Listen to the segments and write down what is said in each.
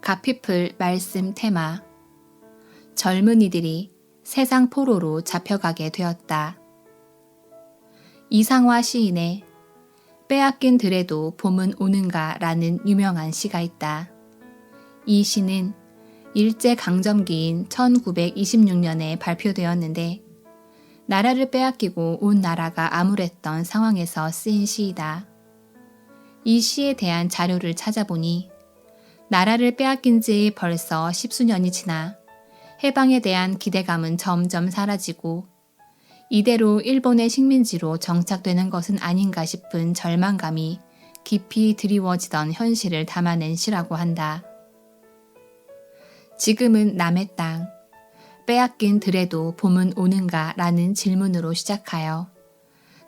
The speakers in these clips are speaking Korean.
가피플 말씀 테마. 젊은이들이 세상 포로로 잡혀가게 되었다. 이상화 시인의 빼앗긴 들에도 봄은 오는가 라는 유명한 시가 있다. 이 시는 일제강점기인 1926년에 발표되었는데 나라를 빼앗기고 온 나라가 암울했던 상황에서 쓰인 시이다. 이 시에 대한 자료를 찾아보니 나라를 빼앗긴 지 벌써 10수년이 지나 해방에 대한 기대감은 점점 사라지고 이대로 일본의 식민지로 정착되는 것은 아닌가 싶은 절망감이 깊이 드리워지던 현실을 담아낸 시라고 한다. 지금은 남의 땅, 빼앗긴 들에도 봄은 오는가 라는 질문으로 시작하여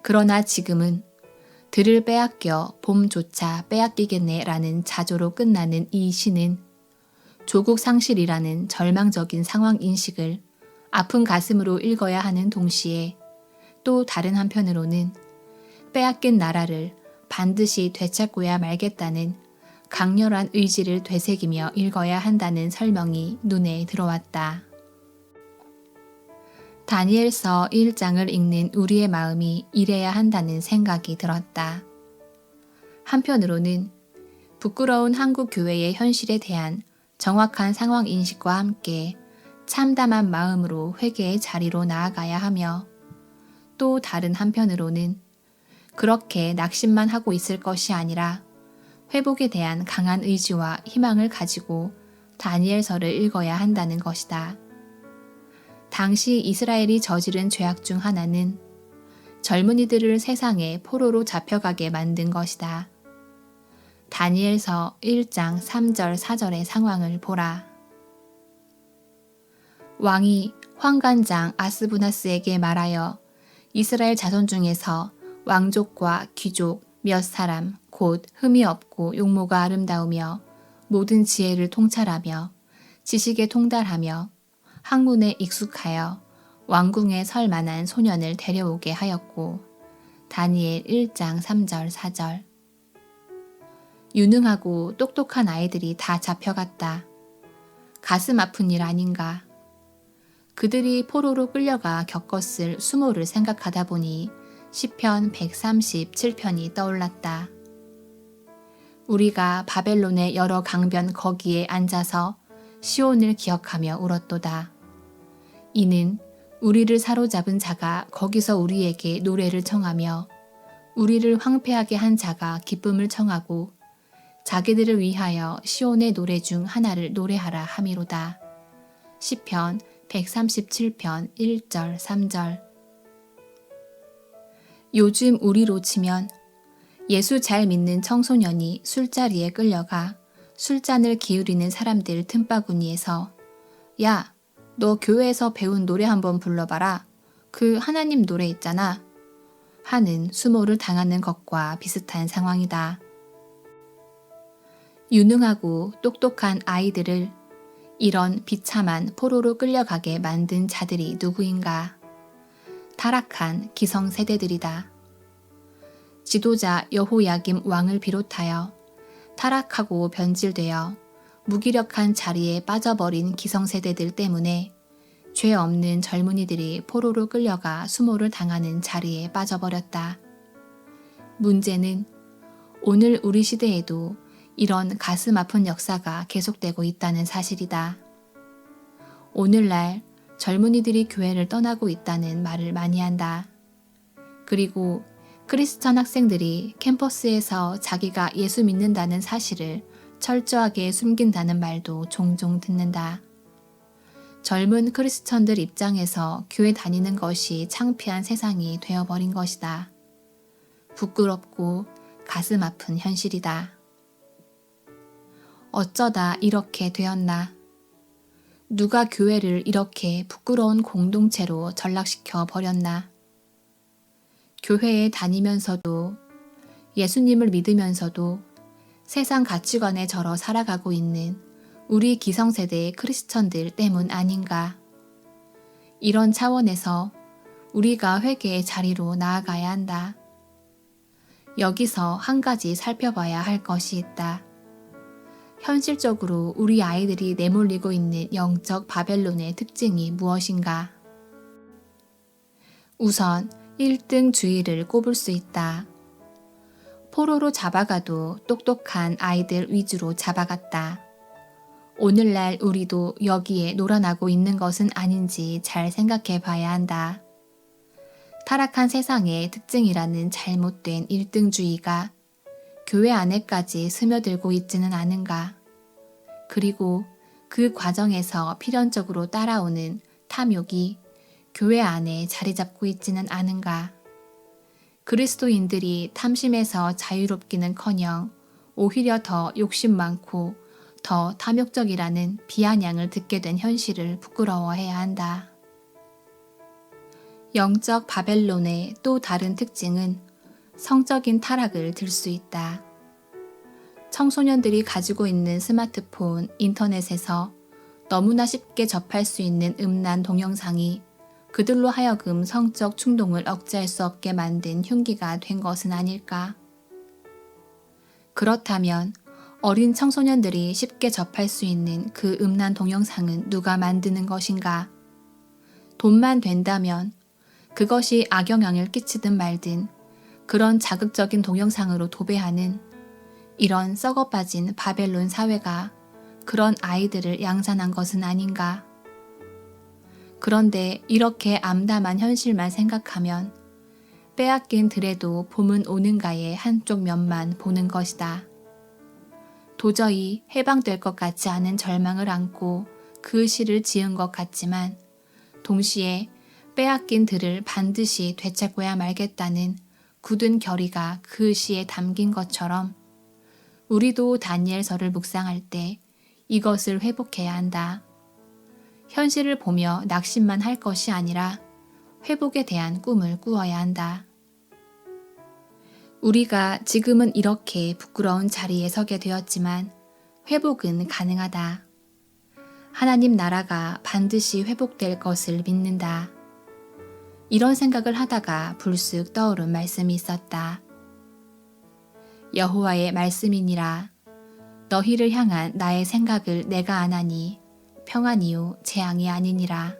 그러나 지금은 들을 빼앗겨 봄조차 빼앗기겠네 라는 자조로 끝나는 이 시는 조국 상실이라는 절망적인 상황 인식을 아픈 가슴으로 읽어야 하는 동시에 또 다른 한편으로는 빼앗긴 나라를 반드시 되찾고야 말겠다는 강렬한 의지를 되새기며 읽어야 한다는 설명이 눈에 들어왔다. 다니엘서 1장을 읽는 우리의 마음이 이래야 한다는 생각이 들었다. 한편으로는 부끄러운 한국 교회의 현실에 대한 정확한 상황 인식과 함께 참담한 마음으로 회개의 자리로 나아가야 하며 또 다른 한편으로는 그렇게 낙심만 하고 있을 것이 아니라 회복에 대한 강한 의지와 희망을 가지고 다니엘서를 읽어야 한다는 것이다. 당시 이스라엘이 저지른 죄악 중 하나는 젊은이들을 세상에 포로로 잡혀가게 만든 것이다. 다니엘서 1장 3절 4절의 상황을 보라. 왕이 환관장 아스부나스에게 말하여 이스라엘 자손 중에서 왕족과 귀족 몇 사람 곧 흠이 없고 용모가 아름다우며 모든 지혜를 통찰하며 지식에 통달하며 학문에 익숙하여 왕궁에 설 만한 소년을 데려오게 하였고 다니엘 1장 3절 4절. 유능하고 똑똑한 아이들이 다 잡혀갔다. 가슴 아픈 일 아닌가. 그들이 포로로 끌려가 겪었을 수모를 생각하다 보니 시편 137편이 떠올랐다. 우리가 바벨론의 여러 강변 거기에 앉아서 시온을 기억하며 울었도다. 이는 우리를 사로잡은 자가 거기서 우리에게 노래를 청하며 우리를 황폐하게 한 자가 기쁨을 청하고 자기들을 위하여 시온의 노래 중 하나를 노래하라 함이로다. 시편 137편 1절 3절. 요즘 우리로 치면 예수 잘 믿는 청소년이 술자리에 끌려가 술잔을 기울이는 사람들 틈바구니에서 야, 너 교회에서 배운 노래 한번 불러봐라. 그 하나님 노래 있잖아. 하는 수모를 당하는 것과 비슷한 상황이다. 유능하고 똑똑한 아이들을 이런 비참한 포로로 끌려가게 만든 자들이 누구인가? 타락한 기성세대들이다. 지도자 여호야김 왕을 비롯하여 타락하고 변질되어 무기력한 자리에 빠져버린 기성세대들 때문에 죄 없는 젊은이들이 포로로 끌려가 수모를 당하는 자리에 빠져버렸다. 문제는 오늘 우리 시대에도 이런 가슴 아픈 역사가 계속되고 있다는 사실이다. 오늘날 젊은이들이 교회를 떠나고 있다는 말을 많이 한다. 그리고 크리스천 학생들이 캠퍼스에서 자기가 예수 믿는다는 사실을 철저하게 숨긴다는 말도 종종 듣는다. 젊은 크리스천들 입장에서 교회 다니는 것이 창피한 세상이 되어버린 것이다. 부끄럽고 가슴 아픈 현실이다. 어쩌다 이렇게 되었나? 누가 교회를 이렇게 부끄러운 공동체로 전락시켜 버렸나? 교회에 다니면서도 예수님을 믿으면서도 세상 가치관에 절어 살아가고 있는 우리 기성세대의 크리스천들 때문 아닌가. 이런 차원에서 우리가 회개의 자리로 나아가야 한다. 여기서 한 가지 살펴봐야 할 것이 있다. 현실적으로 우리 아이들이 내몰리고 있는 영적 바벨론의 특징이 무엇인가? 우선 1등 주의를 꼽을 수 있다. 포로로 잡아가도 똑똑한 아이들 위주로 잡아갔다. 오늘날 우리도 여기에 놀아나고 있는 것은 아닌지 잘 생각해 봐야 한다. 타락한 세상의 특징이라는 잘못된 1등주의가 교회 안에까지 스며들고 있지는 않은가. 그리고 그 과정에서 필연적으로 따라오는 탐욕이 교회 안에 자리 잡고 있지는 않은가. 그리스도인들이 탐심에서 자유롭기는커녕 오히려 더 욕심 많고 더 탐욕적이라는 비아냥을 듣게 된 현실을 부끄러워해야 한다. 영적 바벨론의 또 다른 특징은 성적인 타락을 들 수 있다. 청소년들이 가지고 있는 스마트폰, 인터넷에서 너무나 쉽게 접할 수 있는 음란 동영상이 그들로 하여금 성적 충동을 억제할 수 없게 만든 흉기가 된 것은 아닐까? 그렇다면 어린 청소년들이 쉽게 접할 수 있는 그 음란 동영상은 누가 만드는 것인가? 돈만 된다면 그것이 악영향을 끼치든 말든 그런 자극적인 동영상으로 도배하는 이런 썩어빠진 바벨론 사회가 그런 아이들을 양산한 것은 아닌가? 그런데 이렇게 암담한 현실만 생각하면 빼앗긴 들에도 봄은 오는가의 한쪽 면만 보는 것이다. 도저히 해방될 것 같지 않은 절망을 안고 그 시를 지은 것 같지만 동시에 빼앗긴 들을 반드시 되찾고야 말겠다는 굳은 결의가 그 시에 담긴 것처럼 우리도 다니엘서를 묵상할 때 이것을 회복해야 한다. 현실을 보며 낙심만 할 것이 아니라 회복에 대한 꿈을 꾸어야 한다. 우리가 지금은 이렇게 부끄러운 자리에 서게 되었지만 회복은 가능하다. 하나님 나라가 반드시 회복될 것을 믿는다. 이런 생각을 하다가 불쑥 떠오른 말씀이 있었다. 여호와의 말씀이니라. 너희를 향한 나의 생각을 내가 아나니 평안이요 재앙이 아니니라.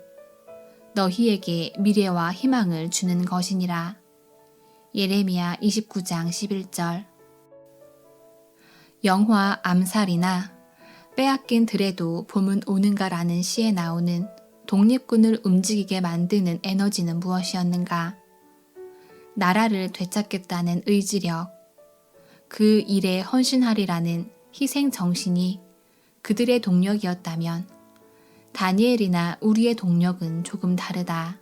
너희에게 미래와 희망을 주는 것이니라. 예레미야 29장 11절. 영화 암살이나 빼앗긴 들에도 봄은 오는가라는 시에 나오는 독립군을 움직이게 만드는 에너지는 무엇이었는가? 나라를 되찾겠다는 의지력, 그 일에 헌신하리라는 희생 정신이 그들의 동력이었다면 다니엘이나 우리의 동력은 조금 다르다.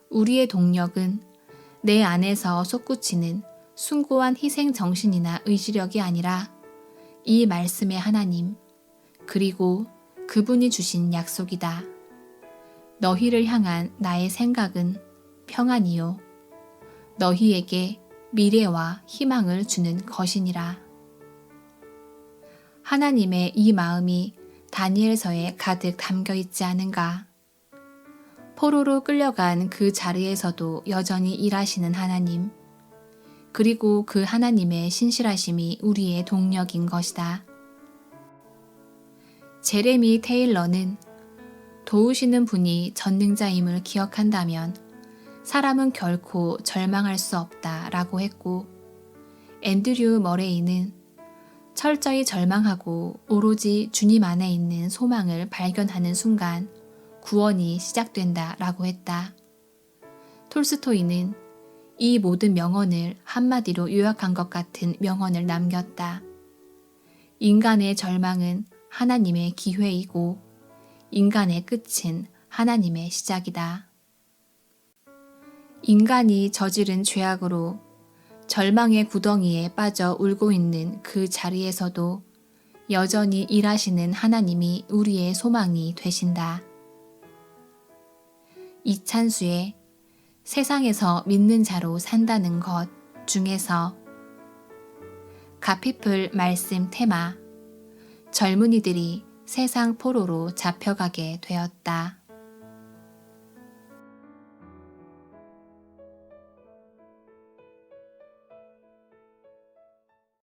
우리의 동력은 내 안에서 솟구치는 숭고한 희생 정신이나 의지력이 아니라 이 말씀의 하나님, 그리고 그분이 주신 약속이다. 너희를 향한 나의 생각은 평안이요. 너희에게 미래와 희망을 주는 것이니라. 하나님의 이 마음이 다니엘서에 가득 담겨 있지 않은가? 포로로 끌려간 그 자리에서도 여전히 일하시는 하나님, 그리고 그 하나님의 신실하심이 우리의 동력인 것이다. 제레미 테일러는 도우시는 분이 전능자임을 기억한다면 사람은 결코 절망할 수 없다라고 했고, 앤드류 머레이는 철저히 절망하고 오로지 주님 안에 있는 소망을 발견하는 순간 구원이 시작된다라고 했다. 톨스토이는 이 모든 명언을 한마디로 요약한 것 같은 명언을 남겼다. 인간의 절망은 하나님의 기회이고 인간의 끝은 하나님의 시작이다. 인간이 저지른 죄악으로 절망의 구덩이에 빠져 울고 있는 그 자리에서도 여전히 일하시는 하나님이 우리의 소망이 되신다. 이찬수의 세상에서 믿는 자로 산다는 것 중에서 가피플 말씀 테마 젊은이들이 세상 포로로 잡혀가게 되었다.